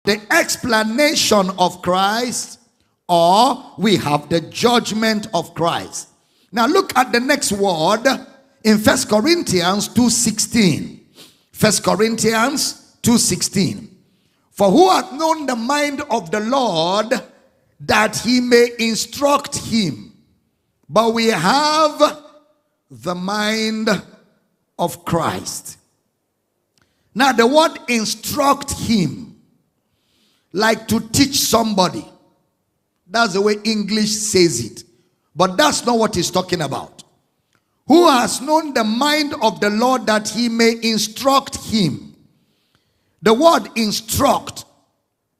the explanation of Christ, or we have the judgment of Christ. Now look at the next word in 1 Corinthians 2:16. 1 Corinthians 2:16. For who hath known the mind of the Lord, that he may instruct him? But we have the mind of Christ. Now the word instruct him, like to teach somebody. That's the way English says it. But that's not what he's talking about. Who has known the mind of the Lord, that he may instruct him? The word instruct,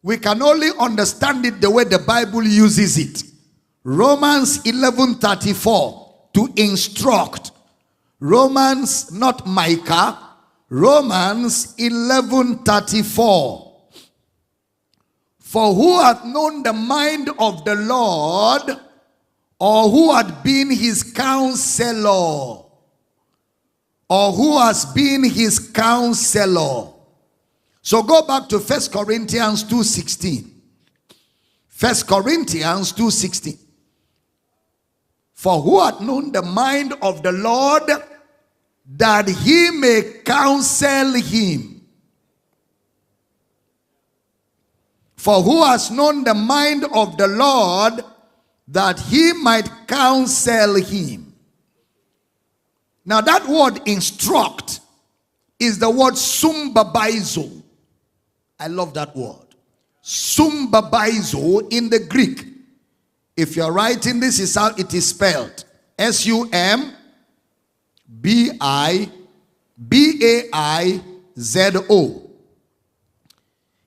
we can only understand it the way the Bible uses it. Romans 11:34, to instruct. Romans, not Micah, Romans 11:34. For who hath known the mind of the Lord, or who hath been his counselor? Or who has been his counselor? So go back to 1 Corinthians 2:16. 1 Corinthians 2:16. For who hath known the mind of the Lord, that he may counsel him? For who has known the mind of the Lord, that he might counsel him? Now that word instruct is the word sumbabaizo. I love that word. Sumbabaizo in the Greek. If you're writing, this is how it is spelled. Sumbabaizo.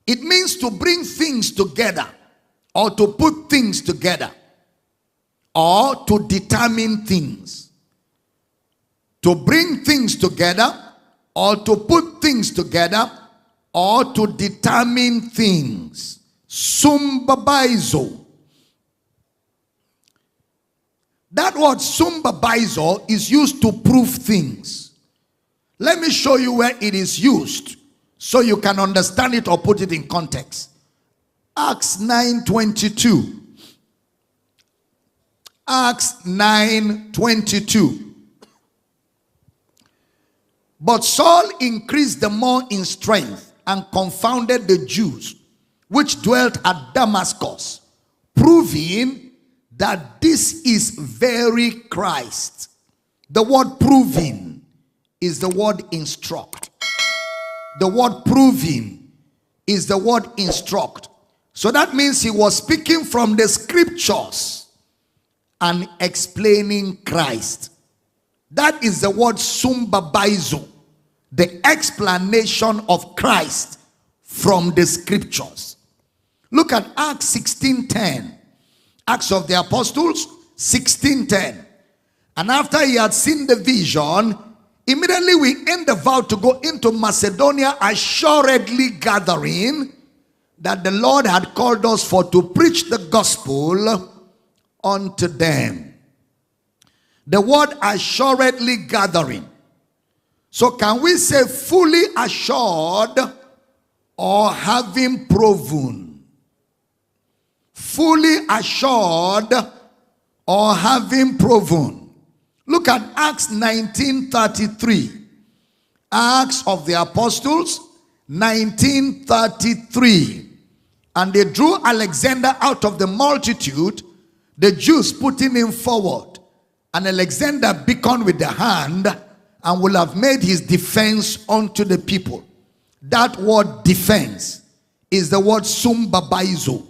It means to bring things together, or to put things together, or to determine things. To bring things together, or to put things together, or to determine things. Sumbabaizo. That word sumbabaizo is used to prove things. Let me show you where it is used, so you can understand it or put it in context. Acts 9:22. Acts 9:22. But Saul increased the more in strength, and confounded the Jews which dwelt at Damascus, proving that this is very Christ. The word proving is the word instruct. The word proving is the word instruct. So that means he was speaking from the scriptures and explaining Christ. That is the word sumbabaizo, the explanation of Christ from the scriptures. Look at Acts 16:10. Acts of the Apostles 16:10. And after he had seen the vision, immediately we endeavored to go into Macedonia, assuredly gathering that the Lord had called us for to preach the gospel unto them. The word assuredly gathering. So can we say fully assured, or having proven? Fully assured, or having proven. Look at Acts 19:33. Acts of the Apostles 19:33. And they drew Alexander out of the multitude, the Jews putting him forward. And Alexander beckoned with the hand, and will have made his defense unto the people. That word defense is the word sumbabaizo.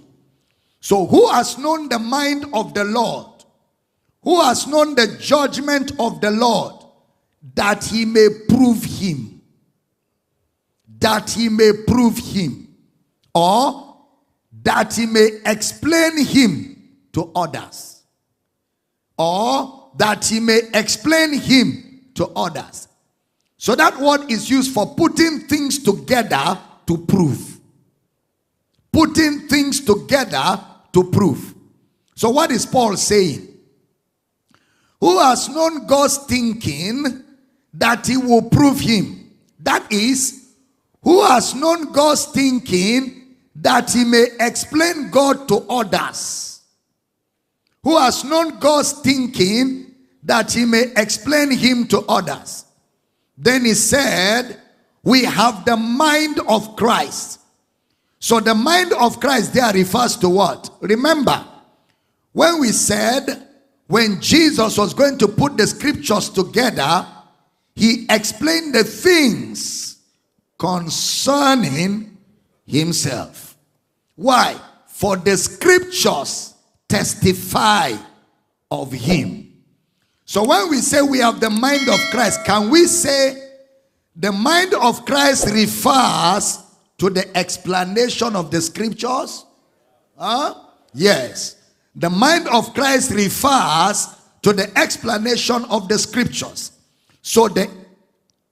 So who has known the mind of the Lord? Who has known the judgment of the Lord, that he may prove him? That he may prove him, or that he may explain him to others, or that he may explain him to others. So that word is used for putting things together to prove. Putting things together to prove. So what is Paul saying? Who has known God's thinking, that he will prove him? That is, who has known God's thinking, that he may explain God to others. Who has known God's thinking, that he may explain him to others. Then he said, we have the mind of Christ. So the mind of Christ there refers to what? Remember, when we said, when Jesus was going to put the scriptures together, he explained the things concerning himself. Why? For the scriptures testify of him. So when we say we have the mind of Christ, can we say the mind of Christ refers to the explanation of the scriptures? Yes. The mind of Christ refers to the explanation of the scriptures. So the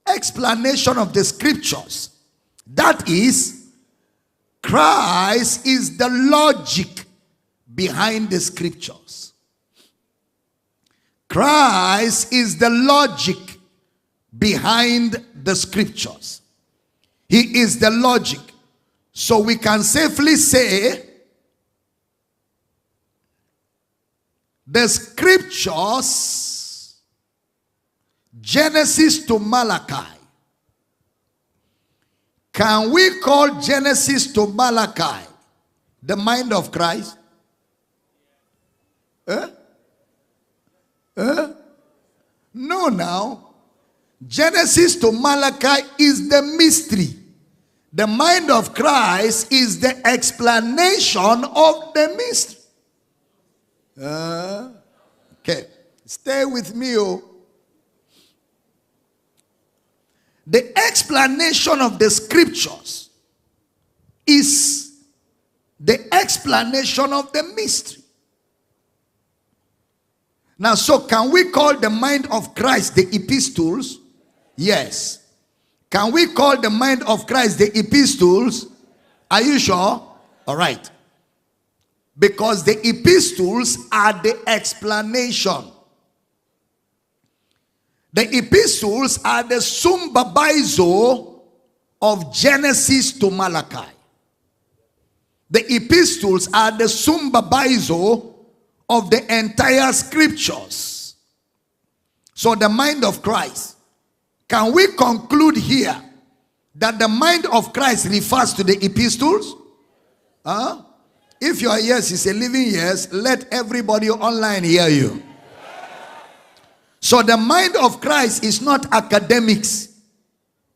explanation of the scriptures, that is, Christ is the logic behind the scriptures. Christ is the logic behind the scriptures. He is the logic. So we can safely say the scriptures, Genesis to Malachi. Can we call Genesis to Malachi the mind of Christ? No, now. Genesis to Malachi is the mystery. The mind of Christ is the explanation of the mystery. Okay, stay with me. The explanation of the scriptures is the explanation of the mystery. Now, so can we call the mind of Christ the epistles? Yes. Can we call the mind of Christ the epistles? Are you sure? All right. Because the epistles are the explanation. The epistles are the sumbabizo of Genesis to Malachi. The epistles are the sumbabizo of the entire scriptures. So the mind of Christ. Can we conclude here that the mind of Christ refers to the epistles? If your yes is a living yes, let everybody online hear you. So the mind of Christ is not academics.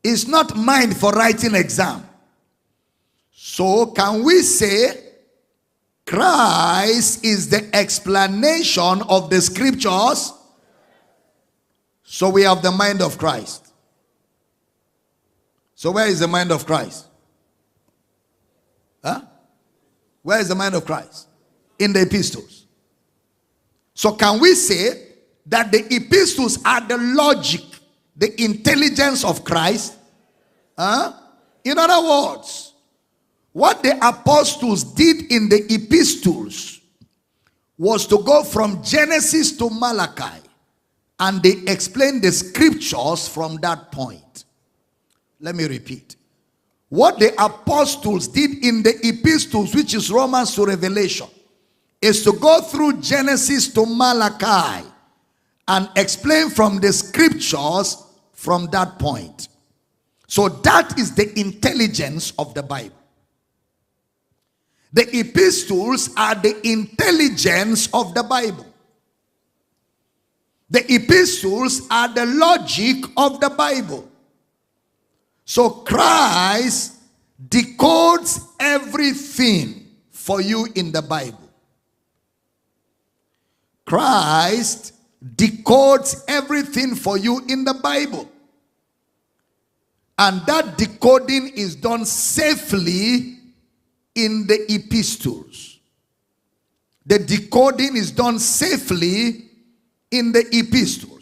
It's not mind for writing exam. So can we say Christ is the explanation of the scriptures? So we have the mind of Christ. So where is the mind of Christ? Where is the mind of Christ? In the epistles. So can we say that the epistles are the logic, the intelligence of Christ? In other words, what the apostles did in the epistles was to go from Genesis to Malachi, and they explained the scriptures from that point. Let me repeat. What the apostles did in the epistles, which is Romans to Revelation, is to go through Genesis to Malachi and explain from the scriptures from that point. So that is the intelligence of the Bible. The epistles are the intelligence of the Bible. The epistles are the logic of the Bible. So Christ decodes everything for you in the Bible. Christ decodes everything for you in the Bible. And that decoding is done safely in the epistles. The decoding is done safely in the epistles.